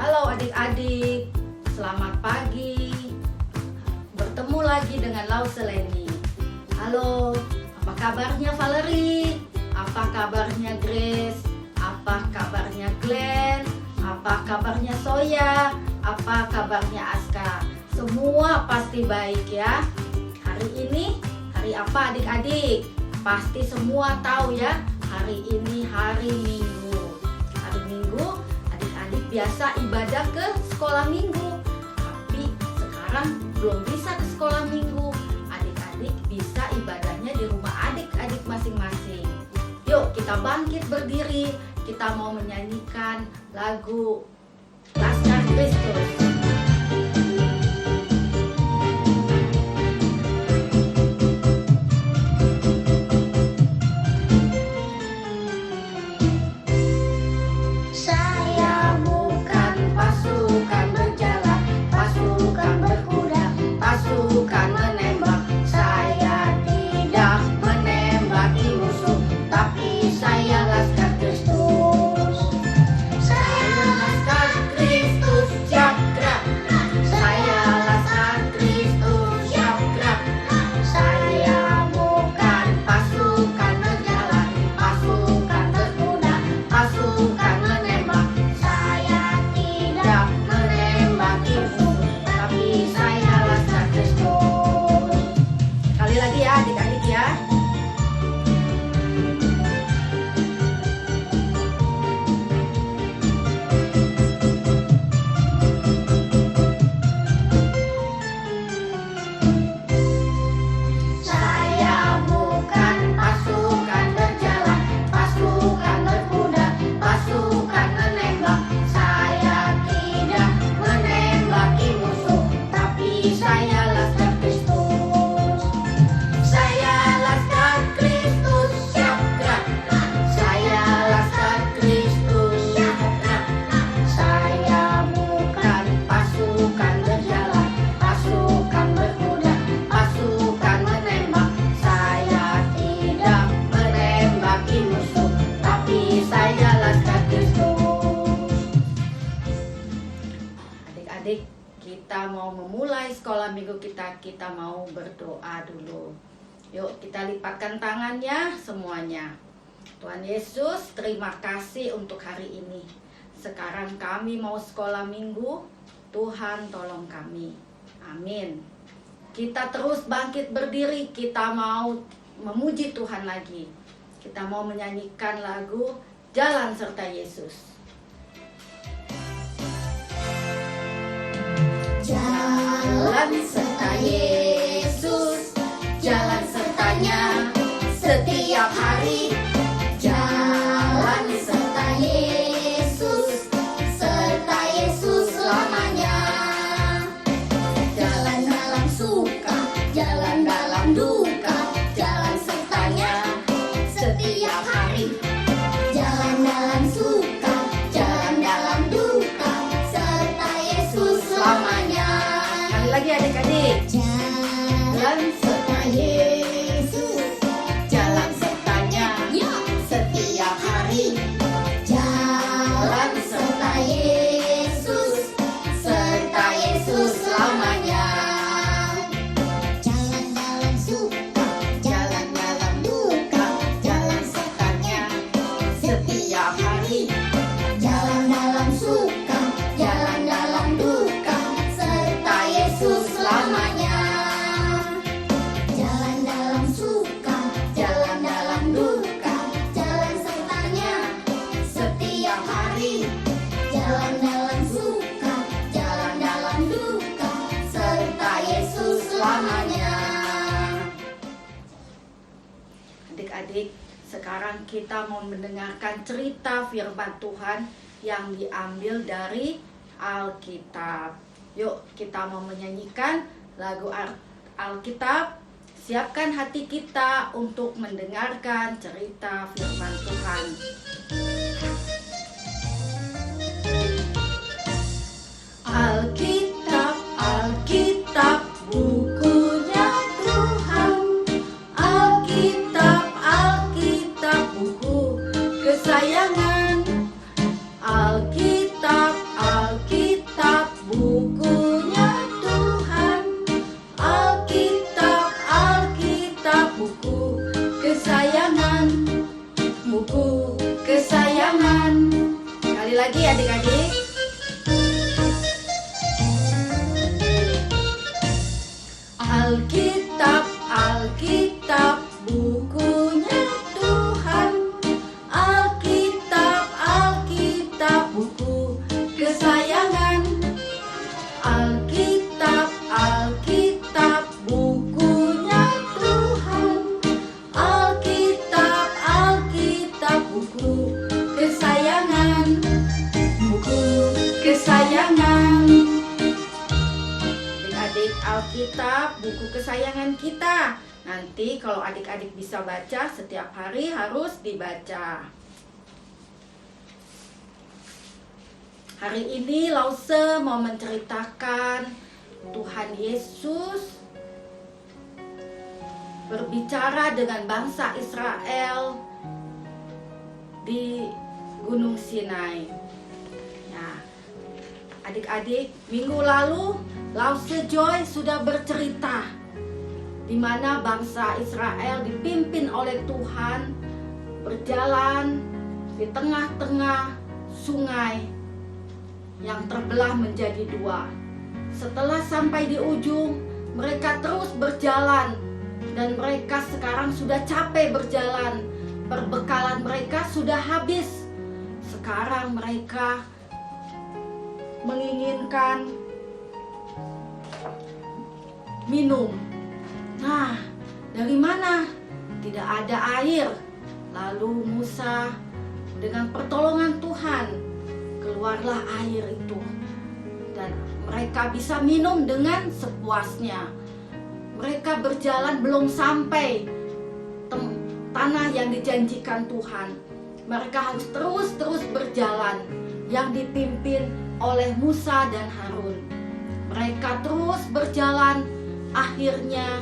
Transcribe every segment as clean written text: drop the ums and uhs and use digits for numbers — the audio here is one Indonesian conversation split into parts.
Halo adik-adik, selamat pagi. Bertemu lagi dengan Lau Seleni. Halo, apa kabarnya Valerie? Apa kabarnya Grace? Apa kabarnya Glenn? Apa kabarnya Soya? Apa kabarnya Aska? Semua pasti baik ya. Hari ini hari apa adik-adik? Pasti semua tahu ya, hari ini hari Minggu. Hari Minggu adik-adik biasa ibadah ke sekolah minggu. Tapi sekarang belum bisa ke sekolah minggu. Adik-adik bisa ibadahnya di rumah adik-adik masing-masing. Yuk kita bangkit berdiri. Kita mau menyanyikan lagu Laskar Kristus. Kita mau memulai sekolah minggu kita mau berdoa dulu. Yuk kita lipatkan tangannya semuanya. Tuhan Yesus, terima kasih untuk hari ini. Sekarang kami mau sekolah minggu, Tuhan tolong kami. Amin. Kita terus bangkit berdiri, kita mau memuji Tuhan lagi. Kita mau menyanyikan lagu Jalan Serta Yesus. Jalan serta Yesus, jalan sertanya setiap hari. Jalan serta Yesus, serta Yesus selamanya. Jalan dalam suka, jalan dalam duka, jalan sertanya setiap hari. Jalan dalam suka, jalan dalam duka, serta Yesus selamanya. Lagi adik-adik. Jalan serta Yesus, jalan sertanya setiap hari. Jalan serta Yesus, serta Yesus selamanya. Jalan dalam suka, jalan dalam duka, jalan sertanya setiap hari. Jalan dalam suka, jalan dalam duka, serta Yesus selamanya. Jalan dalam suka, jalan dalam duka, jalan sertanya setiap hari. Jalan dalam suka, jalan dalam duka, serta Yesus selamanya. Adik-adik, sekarang kita mau mendengarkan cerita firman Tuhan yang diambil dari Alkitab. Yuk kita mau menyanyikan lagu Alkitab. Siapkan hati kita untuk mendengarkan cerita firman Tuhan. Alkitab, Alkitab, bukunya Tuhan. Alkitab, Alkitab, buku kesayangan. Alkitab, Alkitab. lagi adik-adik. Alkitab, Alkitab, bukunya Tuhan. Alkitab, Alkitab, buku kesayangan. Alkitab, Alkitab, bukunya Tuhan. Alkitab, Alkitab, buku kesayangan. Buku kesayangan. Adik-adik, Alkitab, buku kesayangan kita. Nanti kalau adik-adik bisa baca, setiap hari harus dibaca. Hari ini Lause mau menceritakan Tuhan Yesus berbicara dengan bangsa Israel di Gunung Sinai. Nah, adik-adik, minggu lalu Lause Joy sudah bercerita di mana bangsa Israel dipimpin oleh Tuhan berjalan di tengah-tengah sungai yang terbelah menjadi dua. Setelah sampai di ujung, mereka terus berjalan dan mereka sekarang sudah capek berjalan. Perbekalan mereka sudah habis. Sekarang mereka menginginkan minum. Nah, dari mana? Tidak ada air. Lalu Musa dengan pertolongan Tuhan keluarlah air itu. Dan mereka bisa minum dengan sepuasnya. Mereka berjalan belum sampai tanah yang dijanjikan Tuhan. Mereka harus terus berjalan yang dipimpin oleh Musa dan Harun. Mereka terus berjalan, akhirnya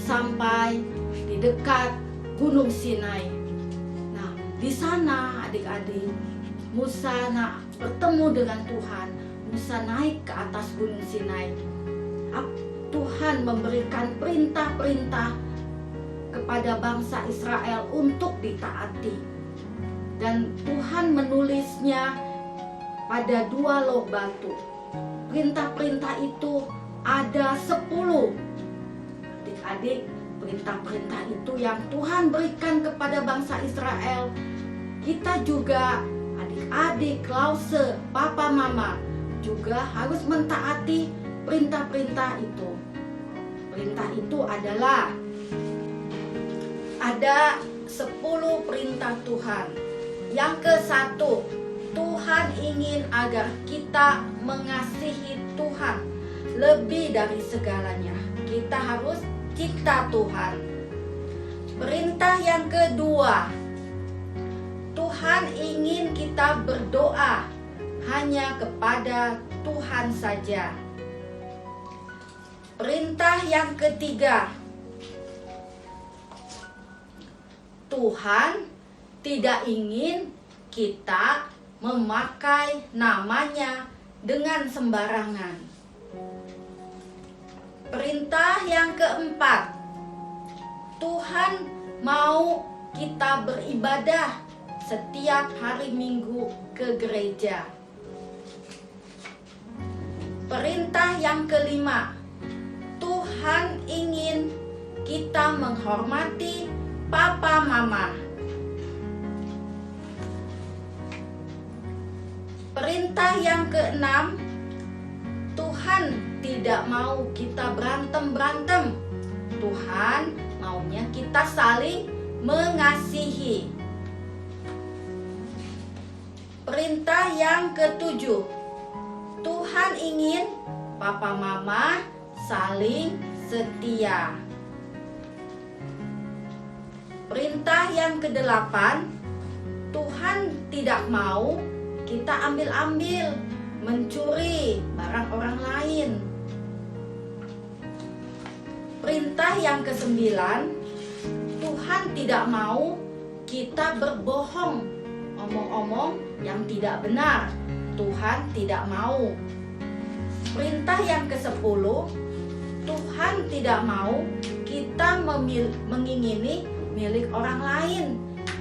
sampai di dekat Gunung Sinai. Nah, di sana adik-adik, Musa bertemu dengan Tuhan. Musa naik ke atas Gunung Sinai. Tuhan memberikan perintah-perintah kepada bangsa Israel untuk ditaati. Dan Tuhan menulisnya pada 2 log batu. Perintah-perintah itu ada 10. Adik-adik, perintah-perintah itu yang Tuhan berikan kepada bangsa Israel. Kita juga, adik-adik, Lause, papa, mama, juga harus mentaati perintah-perintah itu. Perintah itu adalah ada 10 perintah Tuhan. Yang ke-1, Tuhan ingin agar kita mengasihi Tuhan lebih dari segalanya. Kita harus cinta Tuhan. Perintah yang kedua, Tuhan ingin kita berdoa hanya kepada Tuhan saja. Perintah yang ketiga, Tuhan tidak ingin kita memakai namanya dengan sembarangan. Perintah yang keempat, Tuhan mau kita beribadah setiap hari Minggu ke gereja. Perintah yang kelima, Tuhan ingin kita menghormati papa mama. Perintah yang keenam, Tuhan tidak mau kita berantem-berantem. Tuhan maunya kita saling mengasihi. Perintah yang ketujuh, Tuhan ingin papa mama saling setia. Perintah yang kedelapan, Tuhan tidak mau kita ambil-ambil, mencuri barang orang lain. Perintah yang kesembilan, Tuhan tidak mau kita berbohong, omong-omong yang tidak benar. Tuhan tidak mau. Perintah yang ke-10, Tuhan tidak mau kita mengingini milik orang lain.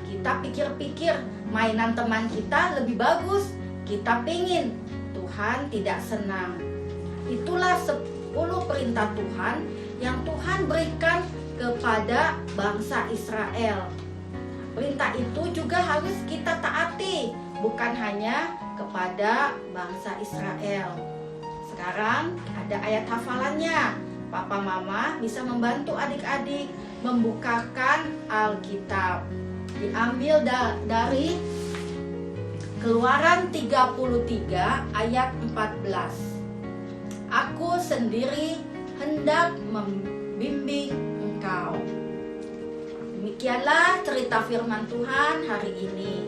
Kita pikir-pikir mainan teman kita lebih bagus, kita pingin Tuhan tidak senang. Itulah 10 perintah Tuhan yang Tuhan berikan kepada bangsa Israel. Perintah itu juga harus kita taati, bukan hanya kepada bangsa Israel. Sekarang ada ayat hafalannya. Papa Mama bisa membantu adik-adik membukakan Alkitab. Diambil dari Keluaran 33 ayat 14. Aku sendiri hendak membimbing engkau. Demikianlah cerita firman Tuhan hari ini.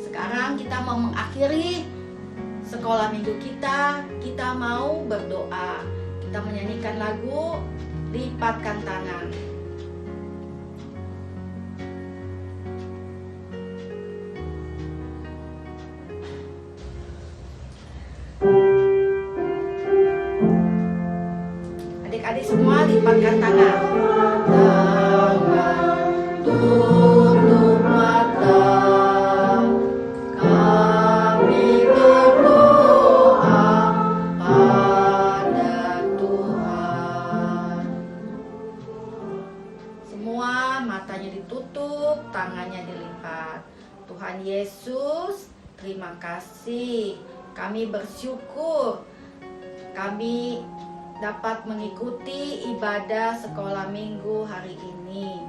Sekarang kita mau mengakhiri sekolah minggu kita. Kita mau berdoa. Kita menyanyikan lagu Lipatkan Tangan. Adik-adik semua lipatkan tangan. Jangan tutup mata, kami berdoa pada Tuhan. Semua matanya ditutup, tangannya dilipat. Tuhan Yesus, terima kasih. Kami bersyukur kami dapat mengikuti ibadah sekolah minggu hari ini.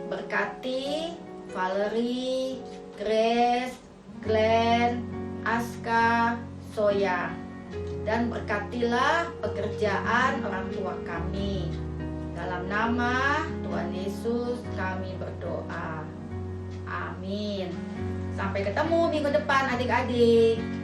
Berkati Valerie, Grace, Glenn, Aska, Soya, dan berkatilah pekerjaan orang tua kami. Dalam nama Tuhan Yesus kami berdoa. Amin. Sampai ketemu minggu depan adik-adik.